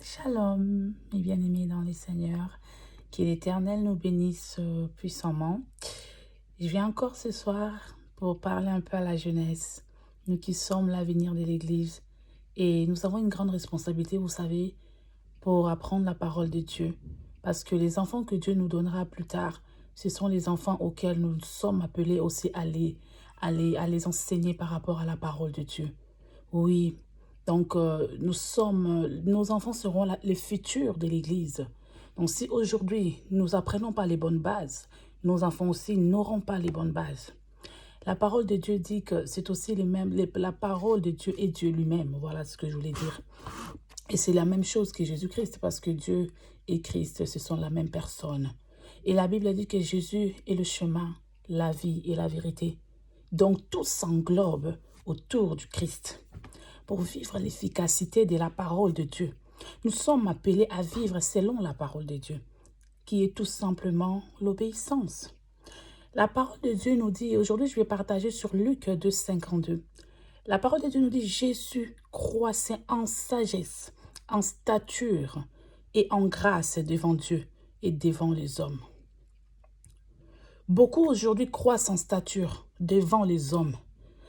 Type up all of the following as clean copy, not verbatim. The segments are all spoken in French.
Shalom, mes bien-aimés dans les Seigneurs, que l'Éternel nous bénisse puissamment. Je viens encore ce soir pour parler un peu à la jeunesse, nous qui sommes l'avenir de l'Église. Et nous avons une grande responsabilité, vous savez, pour apprendre la parole de Dieu. Parce que les enfants que Dieu nous donnera plus tard, ce sont les enfants auxquels nous sommes appelés aussi à les enseigner par rapport à la parole de Dieu. Oui, donc nos enfants seront les futurs de l'Église. Donc si aujourd'hui nous apprenons pas les bonnes bases, nos enfants aussi n'auront pas les bonnes bases. La parole de Dieu dit que c'est aussi la parole de Dieu est Dieu lui-même. Voilà ce que je voulais dire. Et c'est la même chose que Jésus-Christ, parce que Dieu et Christ, ce sont la même personne. Et la Bible dit que Jésus est le chemin, la vie et la vérité. Donc tout s'englobe autour du Christ. Pour vivre l'efficacité de la parole de Dieu, nous sommes appelés à vivre selon la parole de Dieu, qui est tout simplement l'obéissance. La parole de Dieu nous dit, aujourd'hui je vais partager sur Luc 2, 52. La parole de Dieu nous dit, Jésus croissait en sagesse, en stature et en grâce devant Dieu et devant les hommes. Beaucoup aujourd'hui croissent en stature devant les hommes.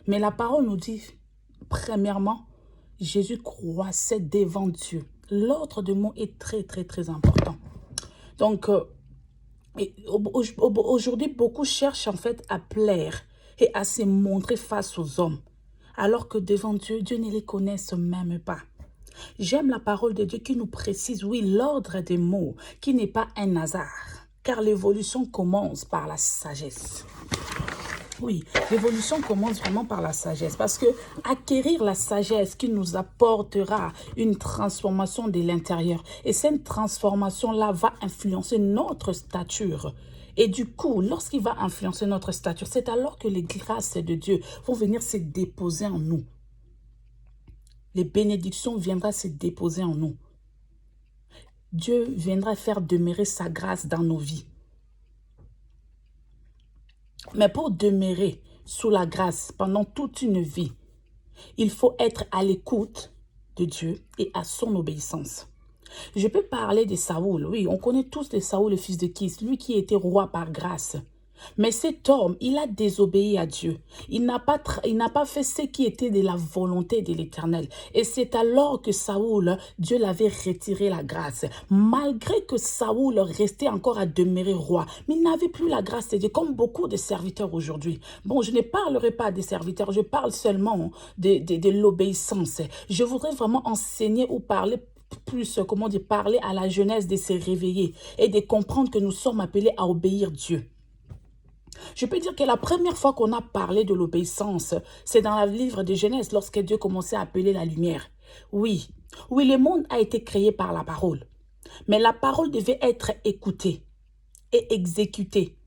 Mais la parole nous dit, premièrement, Jésus croissait devant Dieu. L'ordre de mots est très important. Donc, aujourd'hui, beaucoup cherchent en fait à plaire et à se montrer face aux hommes. Alors que devant Dieu, Dieu ne les connaît même pas. J'aime la parole de Dieu qui nous précise, oui, l'ordre des mots, qui n'est pas un hasard. Car l'évolution commence par la sagesse. Oui, l'évolution commence vraiment par la sagesse, parce que acquérir la sagesse qui nous apportera une transformation de l'intérieur, et cette transformation-là va influencer notre stature. Et du coup, lorsqu'il va influencer notre stature, c'est alors que les grâces de Dieu vont venir se déposer en nous. Les bénédictions viendront se déposer en nous. Dieu viendra faire demeurer sa grâce dans nos vies. Mais pour demeurer sous la grâce pendant toute une vie, il faut être à l'écoute de Dieu et à son obéissance. Je peux parler de Saoul. Oui, on connaît tous de Saoul, le fils de Kis, lui qui était roi par grâce. Mais cet homme, il a désobéi à Dieu. Il n'a pas fait ce qui était de la volonté de l'Éternel. Et c'est alors que Saoul, Dieu l'avait retiré la grâce. Malgré que Saoul restait encore à demeurer roi, mais il n'avait plus la grâce de Dieu, comme beaucoup de serviteurs aujourd'hui. Bon, je ne parlerai pas des serviteurs, je parle seulement de l'obéissance. Je voudrais vraiment enseigner ou parler plus, comment dire, parler à la jeunesse de se réveiller et de comprendre que nous sommes appelés à obéir Dieu. Je peux dire que la première fois qu'on a parlé de l'obéissance, c'est dans le livre de Genèse, lorsque Dieu commençait à appeler la lumière. Oui, le monde a été créé par la parole. Mais la parole devait être écoutée et exécutée.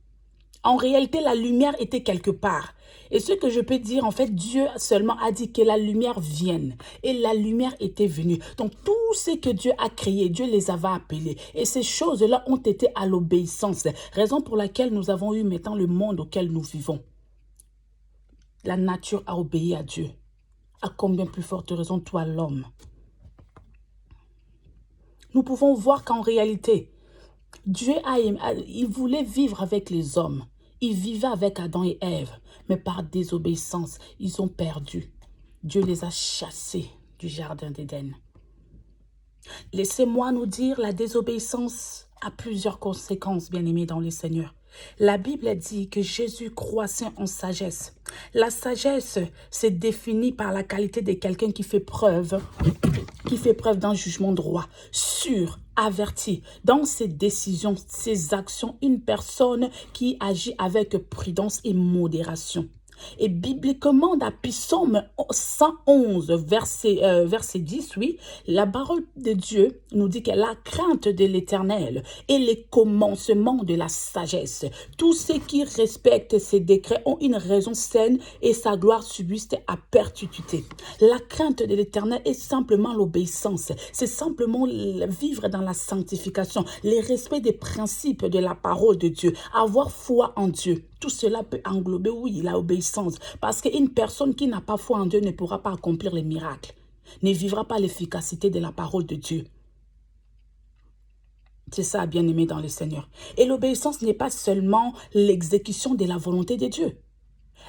En réalité, la lumière était quelque part. Et ce que je peux dire, en fait, Dieu seulement a dit que la lumière vienne. Et la lumière était venue. Donc, tout ce que Dieu a créé, Dieu les avait appelés. Et ces choses-là ont été à l'obéissance. Raison pour laquelle nous avons eu maintenant le monde auquel nous vivons. La nature a obéi à Dieu. À combien plus forte raison, toi, l'homme? Nous pouvons voir qu'en réalité, Dieu il voulait vivre avec les hommes. Il vivait avec Adam et Ève, mais par désobéissance, ils ont perdu. Dieu les a chassés du jardin d'Éden. Laissez-moi nous dire, la désobéissance a plusieurs conséquences, bien-aimés dans le Seigneur. La Bible dit que Jésus croissait en sagesse. La sagesse, c'est défini par la qualité de quelqu'un qui fait preuve d'un jugement droit, sûr, averti. Dans ses décisions, ses actions, une personne qui agit avec prudence et modération. Et bibliquement, dans Psaume 111, verset 10, oui, la parole de Dieu nous dit que la crainte de l'Éternel est les commencements de la sagesse. Tous ceux qui respectent ses décrets ont une raison saine et sa gloire subsiste à perpétuité. La crainte de l'Éternel est simplement l'obéissance. C'est simplement vivre dans la sanctification, le respect des principes de la parole de Dieu, avoir foi en Dieu. Tout cela peut englober, oui, l'obéissance. Parce qu'une personne qui n'a pas foi en Dieu ne pourra pas accomplir les miracles, ne vivra pas l'efficacité de la parole de Dieu. C'est ça, bien-aimé dans le Seigneur. Et l'obéissance n'est pas seulement l'exécution de la volonté de Dieu.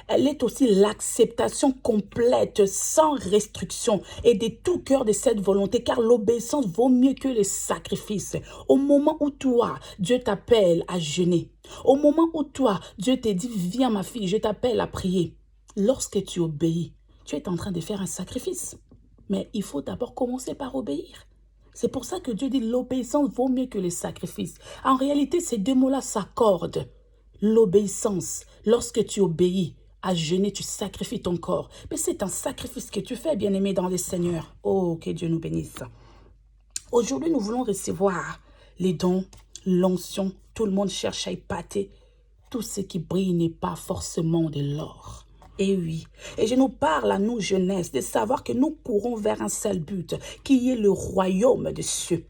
Elle est aussi l'acceptation complète, sans restriction et de tout cœur de cette volonté, car l'obéissance vaut mieux que les sacrifices. Au moment où toi, Dieu t'appelle à jeûner, au moment où toi, Dieu te dit, viens ma fille, je t'appelle à prier. Lorsque tu obéis, tu es en train de faire un sacrifice. Mais il faut d'abord commencer par obéir. C'est pour ça que Dieu dit l'obéissance vaut mieux que les sacrifices. En réalité, ces deux mots-là s'accordent. L'obéissance, lorsque tu obéis, à jeûner, tu sacrifies ton corps. Mais c'est un sacrifice que tu fais, bien-aimé dans le Seigneur. Oh, que Dieu nous bénisse. Aujourd'hui, nous voulons recevoir les dons, l'onction. Tout le monde cherche à épater. Tout ce qui brille n'est pas forcément de l'or. Et oui, et je nous parle à nous, jeunesse, de savoir que nous courons vers un seul but, qui est le royaume des cieux.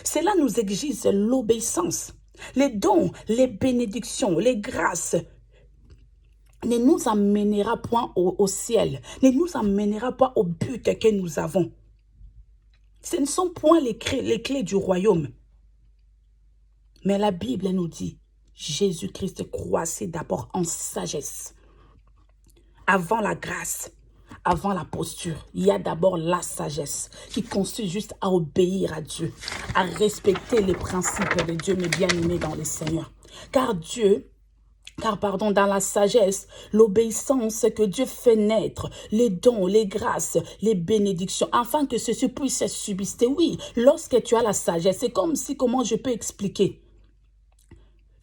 Cela nous exige l'obéissance. Les dons, les bénédictions, les grâces ne nous amènera point au ciel, ne nous amènera pas au but que nous avons. Ce ne sont point les clés du royaume. Mais la Bible nous dit, Jésus-Christ croissait d'abord en sagesse. Avant la grâce, avant la posture, il y a d'abord la sagesse qui consiste juste à obéir à Dieu, à respecter les principes de Dieu, mes bien-aimés dans le Seigneur. Car dans la sagesse, l'obéissance que Dieu fait naître, les dons, les grâces, les bénédictions, afin que ceci puisse subsister. Oui, lorsque tu as la sagesse, c'est comme si, comment je peux expliquer?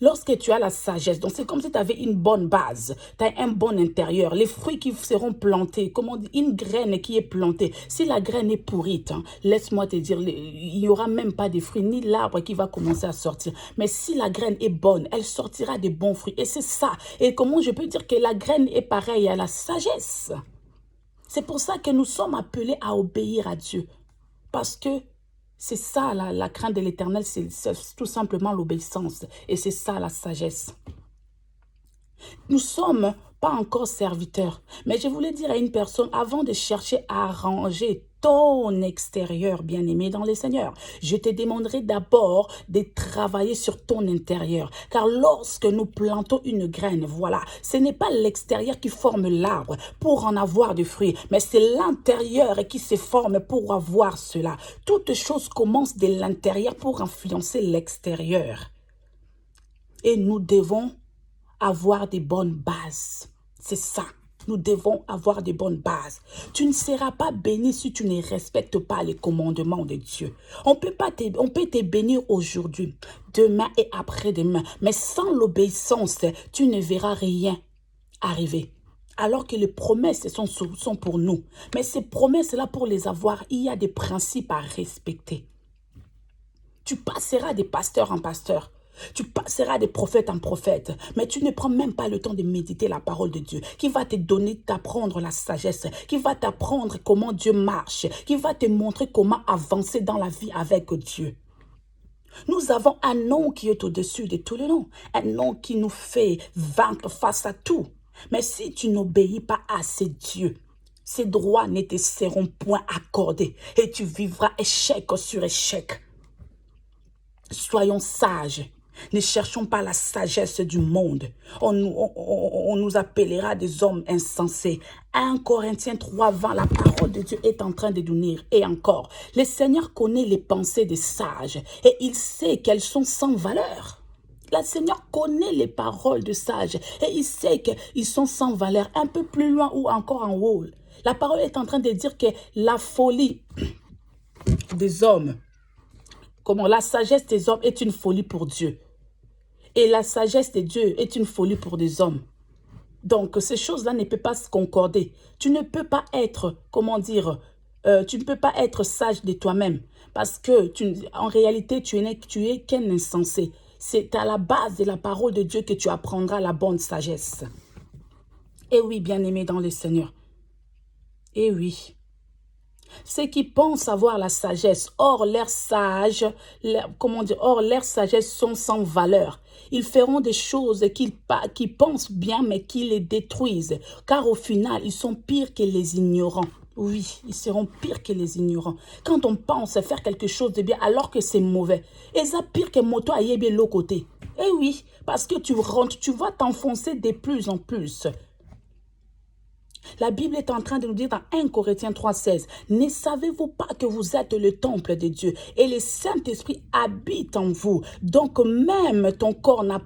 Lorsque tu as la sagesse, donc c'est comme si tu avais une bonne base, tu as un bon intérieur, les fruits qui seront plantés, comment dire, une graine qui est plantée. Si la graine est pourrite, laisse-moi te dire, il n'y aura même pas de fruits, ni l'arbre qui va commencer à sortir. Mais si la graine est bonne, elle sortira de bons fruits. Et c'est ça. Et comment je peux dire que la graine est pareille à la sagesse? C'est pour ça que nous sommes appelés à obéir à Dieu. Parce que c'est ça, la crainte de l'Éternel, c'est tout simplement l'obéissance. Et c'est ça, la sagesse. Nous ne sommes pas encore serviteurs. Mais je voulais dire à une personne, avant de chercher à arranger ton extérieur, bien-aimé dans le Seigneur, je te demanderai d'abord de travailler sur ton intérieur. Car lorsque nous plantons une graine, voilà, ce n'est pas l'extérieur qui forme l'arbre pour en avoir du fruit, mais c'est l'intérieur qui se forme pour avoir cela. Toute chose commence de l'intérieur pour influencer l'extérieur. Et nous devons avoir des bonnes bases. C'est ça. Nous devons avoir de bonnes bases. Tu ne seras pas béni si tu ne respectes pas les commandements de Dieu. On peut te bénir aujourd'hui, demain et après-demain. Mais sans l'obéissance, tu ne verras rien arriver. Alors que les promesses sont pour nous. Mais ces promesses-là, pour les avoir, il y a des principes à respecter. Tu passeras de pasteur en pasteur. Tu passeras de prophète en prophète, mais tu ne prends même pas le temps de méditer la parole de Dieu, qui va te donner, t'apprendre la sagesse, qui va t'apprendre comment Dieu marche, qui va te montrer comment avancer dans la vie avec Dieu. Nous avons un nom qui est au-dessus de tous les noms, un nom qui nous fait vaincre face à tout. Mais si tu n'obéis pas à ces dieux, ces droits ne te seront point accordés et tu vivras échec sur échec. Soyons sages. Ne cherchons pas la sagesse du monde. On nous appellera des hommes insensés. 1 Corinthiens 3:20, la parole de Dieu est en train de nous dire. Et encore, le Seigneur connaît les pensées des sages et il sait qu'elles sont sans valeur. Le Seigneur connaît les paroles des sages et il sait qu'ils sont sans valeur. Un peu plus loin ou encore en haut, la parole est en train de dire que la folie des hommes, comment la sagesse des hommes est une folie pour Dieu. Et la sagesse de Dieu est une folie pour des hommes. Donc, ces choses-là ne peuvent pas se concorder. Tu ne peux pas être, comment dire, tu ne peux pas être sage de toi-même. Parce que, en réalité, tu es qu'un insensé. C'est à la base de la parole de Dieu que tu apprendras la bonne sagesse. Et oui, bien-aimé dans le Seigneur. Et oui. Ceux qui pensent avoir la sagesse, or leurs sagesse sont sans valeur. Ils feront des choses qu'ils pensent bien, mais qui les détruisent. Car au final, ils sont pires que les ignorants. Oui, ils seront pires que les ignorants. Quand on pense faire quelque chose de bien alors que c'est mauvais, et ça pire que moto à bien l'autre côté. Eh oui, parce que tu rentres, tu vas t'enfoncer de plus en plus. La Bible est en train de nous dire dans 1 Corinthiens 3,16, ne savez-vous pas que vous êtes le temple de Dieu et le Saint-Esprit habite en vous. Donc même ton corps ne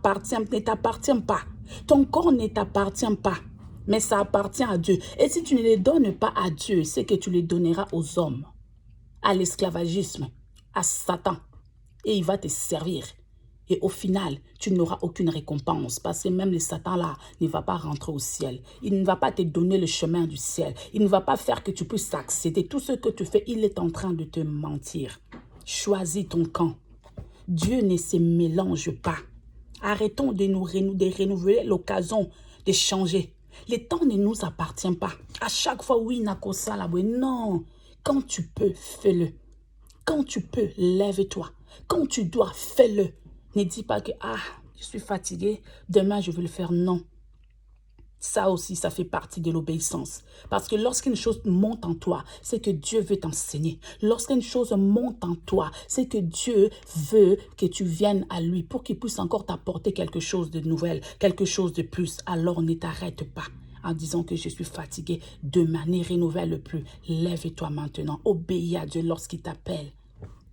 t'appartient pas. Ton corps ne t'appartient pas, mais ça appartient à Dieu. Et si tu ne les donnes pas à Dieu, c'est que tu les donneras aux hommes, à l'esclavagisme, à Satan. Et il va te servir. Et au final, tu n'auras aucune récompense parce que même le Satan-là ne va pas rentrer au ciel. Il ne va pas te donner le chemin du ciel. Il ne va pas faire que tu puisses accéder. Tout ce que tu fais, il est en train de te mentir. Choisis ton camp. Dieu ne se mélange pas. Arrêtons de renouveler l'occasion de changer. Le temps ne nous appartient pas. À chaque fois, oui, Nakosa, la non. Quand tu peux, fais-le. Quand tu peux, lève-toi. Quand tu dois, fais-le. Ne dis pas que, je suis fatigué, demain je vais le faire. Non. Ça aussi, ça fait partie de l'obéissance. Parce que lorsqu'une chose monte en toi, c'est que Dieu veut t'enseigner. Lorsqu'une chose monte en toi, c'est que Dieu veut que tu viennes à lui pour qu'il puisse encore t'apporter quelque chose de nouvel, quelque chose de plus. Alors ne t'arrête pas en disant que je suis fatigué. Demain, ne renouvelle plus. Lève-toi maintenant. Obéis à Dieu lorsqu'il t'appelle.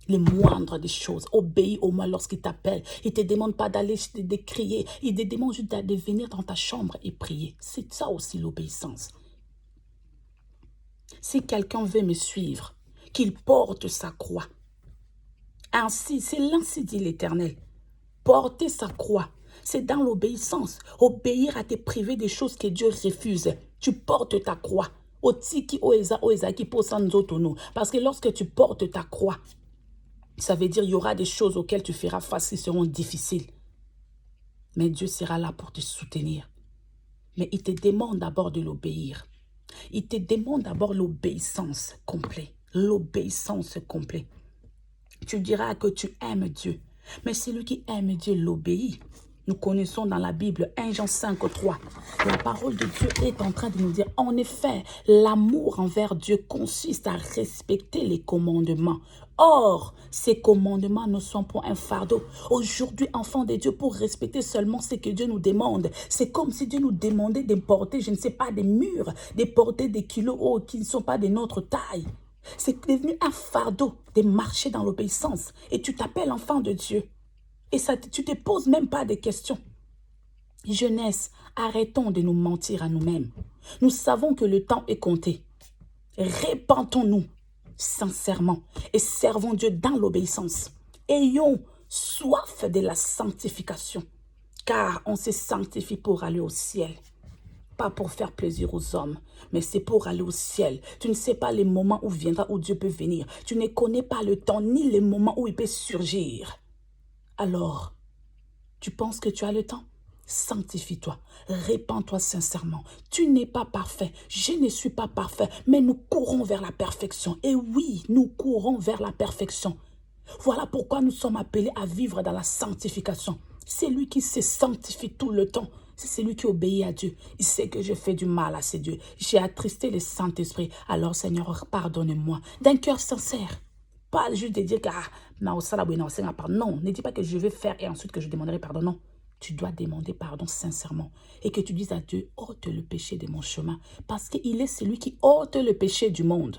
Les moindres des choses. Obéis au moins lorsqu'il t'appelle. Il ne te demande pas d'aller de crier. Il te demande juste de venir dans ta chambre et prier. C'est ça aussi l'obéissance. Si quelqu'un veut me suivre, qu'il porte sa croix. Ainsi, c'est l'ainsi dit l'Éternel. Porter sa croix, c'est dans l'obéissance. Obéir à te priver des choses que Dieu refuse. Tu portes ta croix. Parce que lorsque tu portes ta croix, ça veut dire qu'il y aura des choses auxquelles tu feras face qui seront difficiles. Mais Dieu sera là pour te soutenir. Mais il te demande d'abord de l'obéir. Il te demande d'abord l'obéissance complète. L'obéissance complète. Tu diras que tu aimes Dieu. Mais celui qui aime Dieu l'obéit. Nous connaissons dans la Bible 1 Jean 5,3. La parole de Dieu est en train de nous dire, en effet, l'amour envers Dieu consiste à respecter les commandements. Or, ces commandements ne sont pas un fardeau. Aujourd'hui, enfants de Dieu, pour respecter seulement ce que Dieu nous demande, c'est comme si Dieu nous demandait de porter, je ne sais pas, des murs, de porter des kilos qui ne sont pas de notre taille. C'est devenu un fardeau de marcher dans l'obéissance. Et tu t'appelles enfant de Dieu. Et ça, tu ne te poses même pas de questions. Jeunesse, arrêtons de nous mentir à nous-mêmes. Nous savons que le temps est compté. Répentons-nous sincèrement et servons Dieu dans l'obéissance. Ayons soif de la sanctification, car on se sanctifie pour aller au ciel. Pas pour faire plaisir aux hommes, mais c'est pour aller au ciel. Tu ne sais pas les moments où viendra, où Dieu peut venir. Tu ne connais pas le temps ni les moments où il peut surgir. Alors, tu penses que tu as le temps? Sanctifie-toi, répands-toi sincèrement. Tu n'es pas parfait, je ne suis pas parfait, mais nous courons vers la perfection. Et oui, nous courons vers la perfection. Voilà pourquoi nous sommes appelés à vivre dans la sanctification. C'est lui qui se sanctifie tout le temps. C'est celui qui obéit à Dieu. Il sait que je fais du mal à ces dieux. J'ai attristé le Saint-Esprit. Alors, Seigneur, pardonne-moi. D'un cœur sincère. Pas juste de dire que non, ne dis pas que je vais faire et ensuite que je demanderai pardon. Non, tu dois demander pardon sincèrement. Et que tu dises à Dieu, ôte le péché de mon chemin. Parce qu'il est celui qui ôte le péché du monde.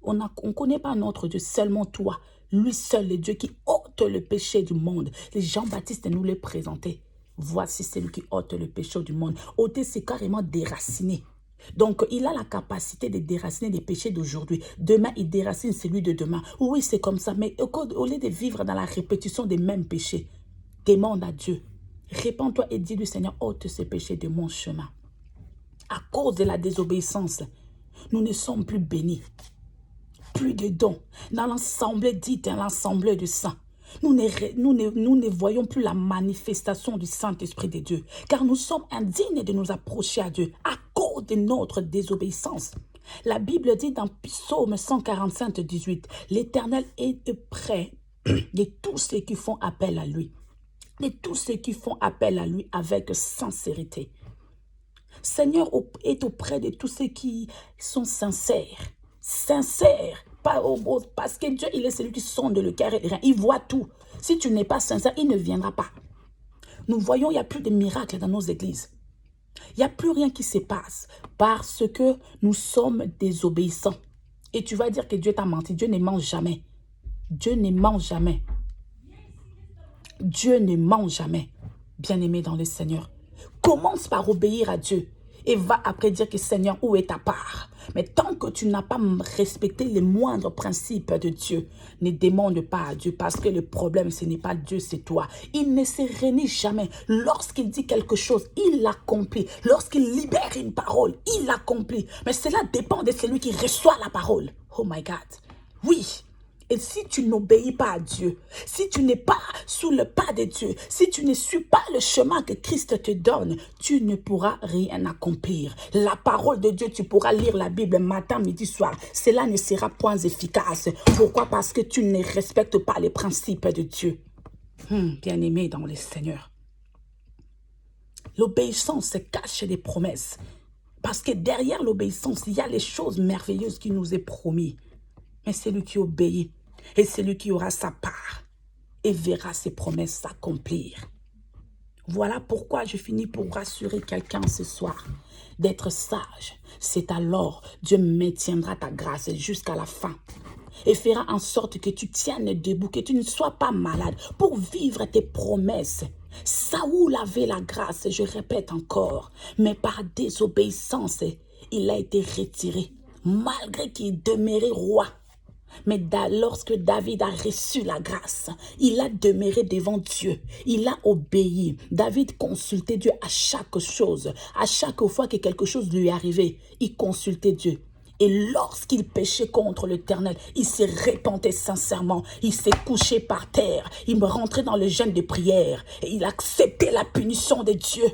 On ne connaît pas notre Dieu, seulement toi. Lui seul est Dieu qui ôte le péché du monde. Les Jean-Baptiste nous les présentait. Voici celui qui ôte le péché du monde. Ôter, c'est carrément déraciner. Donc, il a la capacité de déraciner les péchés d'aujourd'hui. Demain, il déracine celui de demain. Oui, c'est comme ça. Mais au lieu de vivre dans la répétition des mêmes péchés, demande à Dieu. Répands-toi et dis-lui, Seigneur, ôte ce péché de mon chemin. À cause de la désobéissance, nous ne sommes plus bénis. Plus de dons. Dans l'assemblée dite, dans l'assemblée du saint. Nous ne voyons plus la manifestation du Saint-Esprit de Dieu, car nous sommes indignes de nous approcher à Dieu à cause de notre désobéissance. La Bible dit dans Psaume 145, 18, l'Éternel est près de tous ceux qui font appel à lui, de tous ceux qui font appel à lui avec sincérité. Seigneur est auprès de tous ceux qui sont sincères. Sincère. Parce que Dieu, il est celui qui sonde le cœur et les reins. Il voit tout. Si tu n'es pas sincère, il ne viendra pas. Nous voyons, il n'y a plus de miracles dans nos églises. Il n'y a plus rien qui se passe parce que nous sommes désobéissants. Et tu vas dire que Dieu t'a menti. Dieu ne ment jamais. Dieu ne ment jamais. Dieu ne ment jamais. Bien-aimé dans le Seigneur. Commence par obéir à Dieu. Et va après dire que Seigneur, où est ta part? Mais tant que tu n'as pas respecté les moindres principes de Dieu, ne demande pas à Dieu parce que le problème, ce n'est pas Dieu, c'est toi. Il ne se renie jamais. Lorsqu'il dit quelque chose, il l'accomplit. Lorsqu'il libère une parole, il l'accomplit. Mais cela dépend de celui qui reçoit la parole. Oh my God. Oui. Et si tu n'obéis pas à Dieu, si tu n'es pas sous le pas de Dieu, si tu ne suis pas le chemin que Christ te donne, tu ne pourras rien accomplir. La parole de Dieu, tu pourras lire la Bible matin, midi, soir. Cela ne sera point efficace. Pourquoi? Parce que tu ne respectes pas les principes de Dieu. Bien-aimé dans le Seigneur. L'obéissance se cache des promesses. Parce que derrière l'obéissance, il y a les choses merveilleuses qui nous est promis. Mais c'est lui qui obéit et c'est lui qui aura sa part et verra ses promesses s'accomplir. Voilà pourquoi je finis pour rassurer quelqu'un ce soir d'être sage. C'est alors Dieu maintiendra ta grâce jusqu'à la fin et fera en sorte que tu tiennes debout, que tu ne sois pas malade pour vivre tes promesses. Saoul avait la grâce, je répète encore, mais par désobéissance, il a été retiré, malgré qu'il demeurait roi. Mais lorsque David a reçu la grâce, il a demeuré devant Dieu. Il a obéi. David consultait Dieu à chaque chose. À chaque fois que quelque chose lui arrivait, il consultait Dieu. Et lorsqu'il péchait contre l'Éternel, il se repentait sincèrement. Il s'est couché par terre. Il me rentrait dans le jeûne de prière. Et il acceptait la punition de Dieu.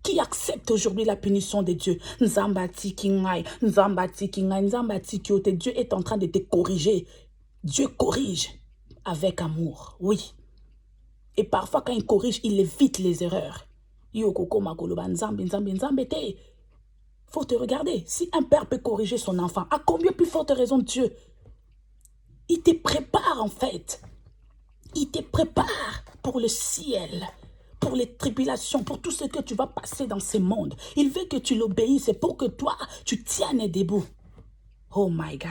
Qui accepte aujourd'hui la punition de Dieu? Nzambati kingai, Nzambati kingai, Nzambati kiote. Dieu est en train de te corriger. Dieu corrige avec amour, oui. Et parfois quand il corrige, il évite les erreurs. Yokoko makoloba nzambe, nzambe, nzambe te. Faut te regarder. Si un père peut corriger son enfant, à combien plus forte raison Dieu? Il te prépare en fait. Il te prépare pour le ciel, pour les tribulations, pour tout ce que tu vas passer dans ce monde. Il veut que tu l'obéisses pour que toi, tu tiennes debout. Oh my God.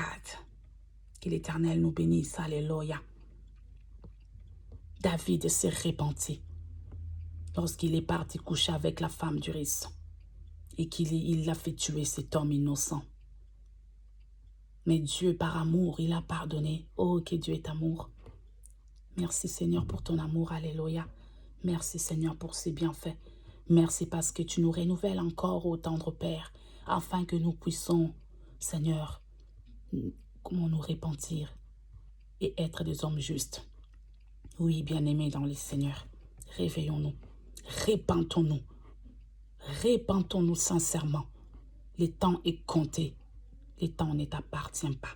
Que l'Éternel nous bénisse. Alléluia. David s'est repenti lorsqu'il est parti coucher avec la femme d'Uris et qu'il a fait tuer cet homme innocent. Mais Dieu, par amour, il a pardonné. Oh, que Dieu est amour. Merci Seigneur pour ton amour. Alléluia. Merci Seigneur pour ses bienfaits. Merci parce que tu nous renouvelles encore, ô tendre Père, afin que nous puissions, Seigneur, comment nous repentir et être des hommes justes. Oui, bien-aimés dans le Seigneur, réveillons-nous, repentons-nous, repentons-nous sincèrement. Le temps est compté, le temps ne t'appartient pas.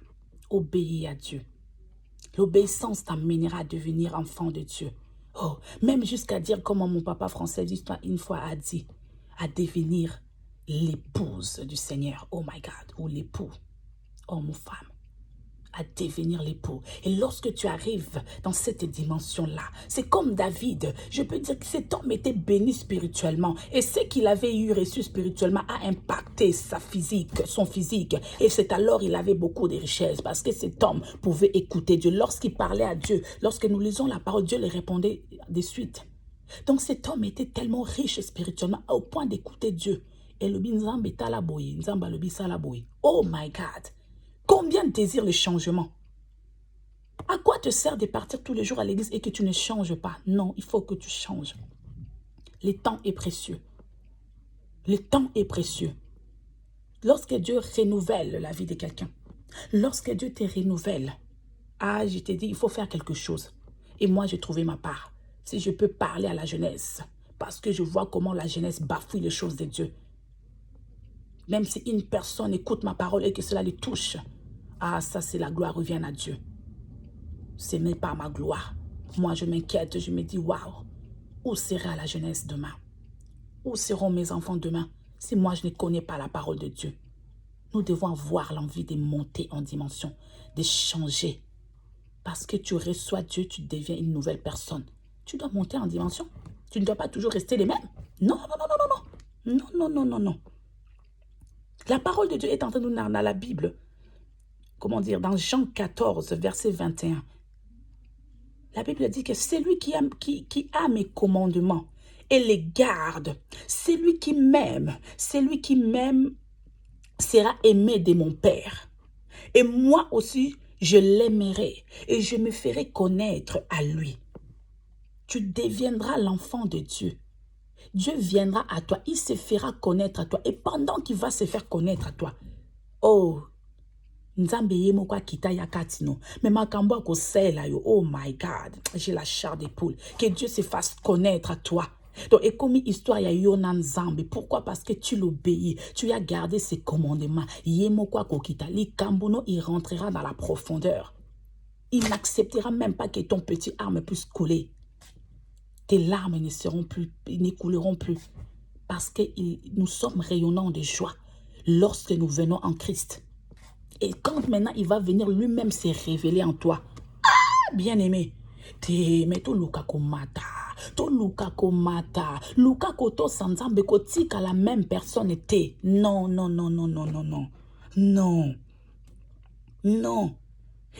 Obéis à Dieu. L'obéissance t'amènera à devenir enfant de Dieu. Oh, même jusqu'à dire, comme mon papa français une fois a dit, à devenir l'épouse du Seigneur. Oh my God, ou l'époux, homme ou femme. À devenir l'époux. Et lorsque tu arrives dans cette dimension-là, c'est comme David. Je peux dire que cet homme était béni spirituellement. Et ce qu'il avait eu reçu spirituellement a impacté sa physique, son physique. Et c'est alors il avait beaucoup de richesses parce que cet homme pouvait écouter Dieu. Lorsqu'il parlait à Dieu, lorsque nous lisons la parole, Dieu le répondait de suite. Donc cet homme était tellement riche spirituellement au point d'écouter Dieu. Et le binzambe talaboye, nzamba le bisalaboye. Oh my God! Combien désirent le changement? À quoi te sert de partir tous les jours à l'église et que tu ne changes pas? Non, il faut que tu changes. Le temps est précieux. Le temps est précieux. Lorsque Dieu renouvelle la vie de quelqu'un, lorsque Dieu te renouvelle, je t'ai dit, il faut faire quelque chose. Et moi, j'ai trouvé ma part. Si je peux parler à la jeunesse, parce que je vois comment la jeunesse bafouille les choses de Dieu. Même si une personne écoute ma parole et que cela les touche, ça c'est la gloire revient à Dieu. Ce n'est pas ma gloire. Moi je m'inquiète, je me dis, waouh, où sera la jeunesse demain? Où seront mes enfants demain si moi je ne connais pas la parole de Dieu? Nous devons avoir l'envie de monter en dimension, de changer. Parce que tu reçois Dieu, tu deviens une nouvelle personne. Tu dois monter en dimension. Tu ne dois pas toujours rester les mêmes. Non, non, non, non, non, non. Non, non, non, non, non. La parole de Dieu est en train de nous dans la Bible. Comment dire, dans Jean 14, verset 21. La Bible dit que c'est lui qui a mes commandements et les garde. C'est lui qui m'aime sera aimé de mon Père. Et moi aussi, je l'aimerai et je me ferai connaître à lui. Tu deviendras l'enfant de Dieu. Dieu viendra à toi, il se fera connaître à toi. Et pendant qu'il va se faire connaître à toi, oh, Nzambe yemo kwa kita ya katino. Mais makambo ko sela yo. Oh my God, j'ai la chair des poules. Que Dieu se fasse connaître à toi. Donc, et comme histoire ya Yona Nzambe. Pourquoi? Parce que tu l'obéis. Tu as gardé ses commandements. Yemo kwa ko kita. Li kambono, il rentrera dans la profondeur. Il n'acceptera même pas que ton petit arme puisse couler. Tes larmes ne couleront plus. Parce que nous sommes rayonnants de joie lorsque nous venons en Christ. Et quand maintenant il va venir lui-même se révéler en toi. Ah, bien-aimé. Mais to luka komata. To luka komata. Luka koto sanzambe kotika la même personne était. Non, non, non, non, non, non, non. Non. Non.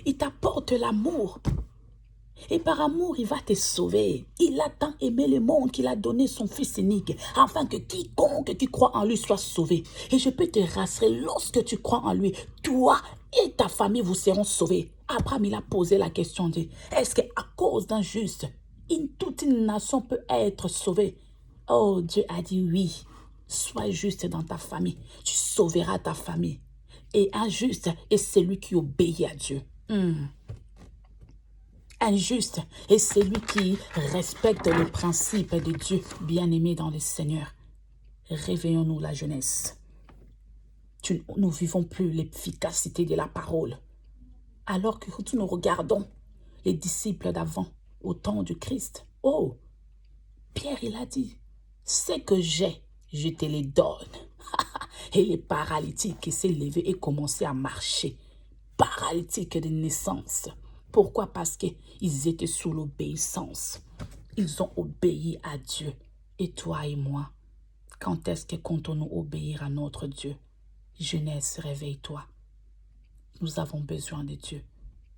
Il t'apporte l'amour. Et par amour, il va te sauver. Il a tant aimé le monde qu'il a donné son Fils unique, afin que quiconque qui croit en lui soit sauvé. Et je peux te rassurer, lorsque tu crois en lui, toi et ta famille vous seront sauvés. Abraham, il a posé la question, dit, est-ce qu'à cause d'un juste, toute une nation peut être sauvée? Oh, Dieu a dit oui. Sois juste dans ta famille. Tu sauveras ta famille. Et un juste est celui qui obéit à Dieu. Injuste et celui qui respecte le principe de Dieu, bien-aimé dans le Seigneur. Réveillons-nous la jeunesse. Nous ne vivons plus l'efficacité de la parole. Alors que nous regardons les disciples d'avant, au temps du Christ. Oh, Pierre, il a dit, ce que j'ai, je te les donne. Et les paralytiques qui s'est levé et commencé à marcher. Paralytiques de naissance. Pourquoi? Parce qu'ils étaient sous l'obéissance. Ils ont obéi à Dieu. Et toi et moi, quand est-ce que comptons-nous obéir à notre Dieu? Jeunesse, réveille-toi. Nous avons besoin de Dieu.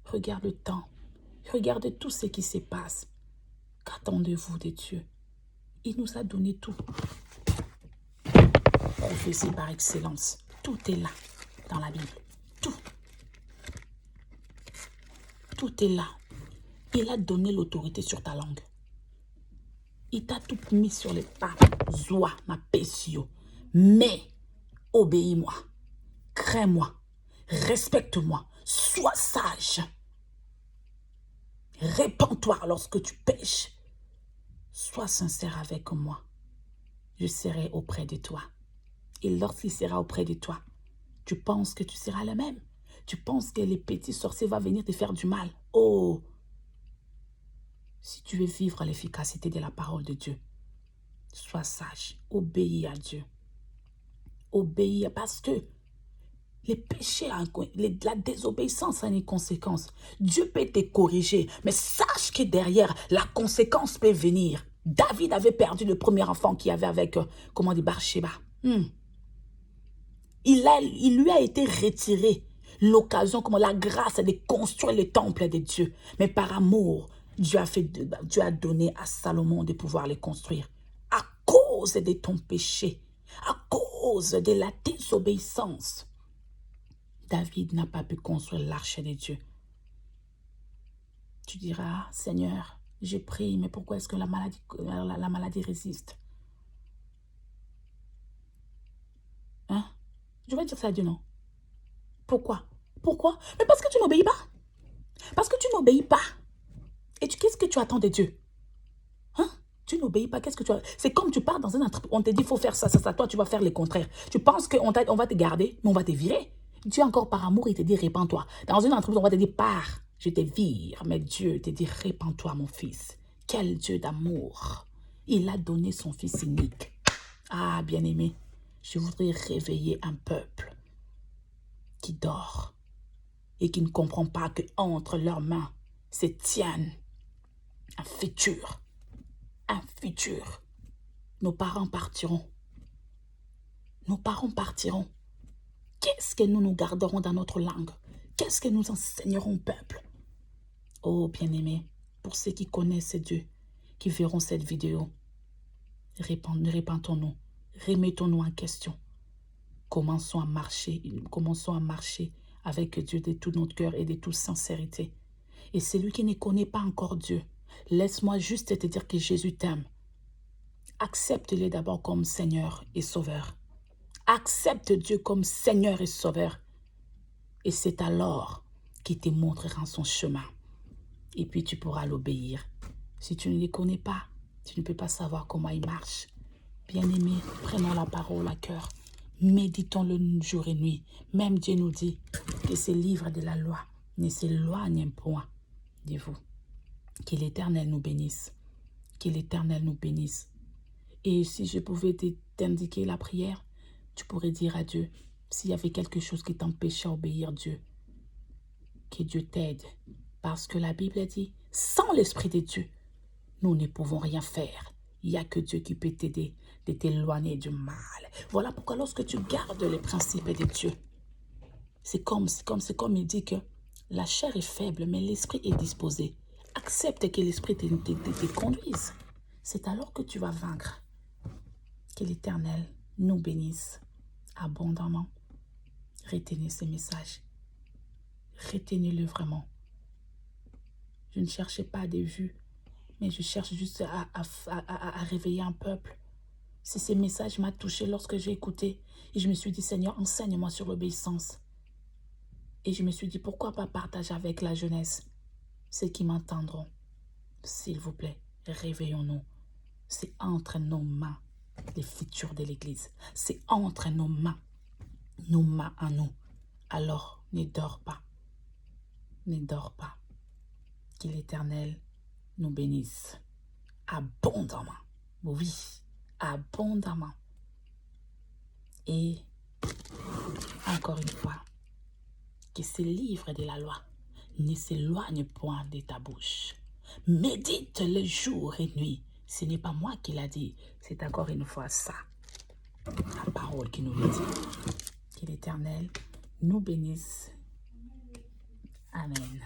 Regarde le temps. Regarde tout ce qui se passe. Qu'attendez-vous de Dieu? Il nous a donné tout. Prophétie par excellence. Tout est là dans la Bible. Tout. Tout est là. Il a donné l'autorité sur ta langue. Il t'a tout mis sur les pas. Zoa, ma pesio. Mais, obéis-moi. Crains-moi. Respecte-moi. Sois sage. Répands-toi lorsque tu pêches. Sois sincère avec moi. Je serai auprès de toi. Et lorsqu'il sera auprès de toi, tu penses que tu seras le même. Tu penses que les petits sorciers vont venir te faire du mal. Oh! Si tu veux vivre l'efficacité de la parole de Dieu, sois sage, obéis à Dieu. Obéis parce que les péchés, la désobéissance a une conséquence. Dieu peut te corriger, mais sache que derrière, la conséquence peut venir. David avait perdu le premier enfant qu'il avait avec, Bathsheba. Il lui a été retiré l'occasion, comme la grâce de construire le temple de Dieu. Mais par amour, Dieu a donné à Salomon de pouvoir les construire. À cause de ton péché, à cause de la désobéissance, David n'a pas pu construire l'arche de Dieu. Tu diras, Seigneur, j'ai prié, mais pourquoi est-ce que la maladie résiste? Hein? Je vais dire ça à Dieu, non? Pourquoi? Pourquoi? Mais parce que tu n'obéis pas. Parce que tu n'obéis pas. Et qu'est-ce que tu attends de Dieu? Hein? Tu n'obéis pas. Qu'est-ce que tu as? C'est comme tu pars dans un entreprise. On te dit, il faut faire ça, ça, ça. Toi, tu vas faire le contraire. Tu penses qu'on va te garder, mais on va te virer. Dieu, encore par amour, il te dit, répands-toi. Dans une entreprise, on va te dire, pars, je te vire. Mais Dieu te dit, répands-toi, mon fils. Quel Dieu d'amour. Il a donné son fils unique. Ah, bien-aimé, je voudrais réveiller un peuple. qui dort et qui ne comprend pas qu'entre leurs mains se tiennent un futur. Un futur. Nos parents partiront. Nos parents partiront. Qu'est-ce que nous garderons dans notre langue? Qu'est-ce que nous enseignerons au peuple? Oh, bien-aimés, pour ceux qui connaissent Dieu, qui verront cette vidéo, répentons-nous, remettons-nous en question. Commençons à marcher avec Dieu de tout notre cœur et de toute sincérité. Et celui qui ne connaît pas encore Dieu, laisse-moi juste te dire que Jésus t'aime. Accepte-le d'abord comme Seigneur et Sauveur. Accepte Dieu comme Seigneur et Sauveur. Et c'est alors qu'il te montrera son chemin. Et puis tu pourras l'obéir. Si tu ne les connais pas, tu ne peux pas savoir comment il marche. Bien-aimé, prenons la parole à cœur. Méditons-le jour et nuit. Même Dieu nous dit que ces livres de la loi ne s'éloignent point de vous. Que l'Éternel nous bénisse. Que l'Éternel nous bénisse. Et si je pouvais t'indiquer la prière, tu pourrais dire à Dieu, s'il y avait quelque chose qui t'empêchait d'obéir Dieu, que Dieu t'aide. Parce que la Bible dit, sans l'Esprit de Dieu, nous ne pouvons rien faire. Il n'y a que Dieu qui peut t'aider de t'éloigner du mal. Voilà pourquoi lorsque tu gardes les principes de Dieu, c'est comme il dit que la chair est faible, mais l'esprit est disposé. Accepte que l'esprit te conduise. C'est alors que tu vas vaincre. Que l'Éternel nous bénisse abondamment. Retenez ce message. Retenez-le vraiment. Je ne cherchais pas des vues, mais je cherche juste à réveiller un peuple. Si ce message m'a touché lorsque j'ai écouté, et je me suis dit, Seigneur, enseigne-moi sur l'obéissance. Et je me suis dit, pourquoi pas partager avec la jeunesse, ceux qui m'entendront. S'il vous plaît, réveillons-nous. C'est entre nos mains les futurs de l'Église. C'est entre nos mains à nous. Alors, ne dors pas. Ne dors pas. Que l'Éternel nous bénisse abondamment. Oui, abondamment. Et encore une fois, que ce livre de la loi ne s'éloigne point de ta bouche. Médite le jour et nuit. Ce n'est pas moi qui l'a dit, c'est encore une fois ça. La parole qui nous le dit. Que l'Éternel nous bénisse. Amen.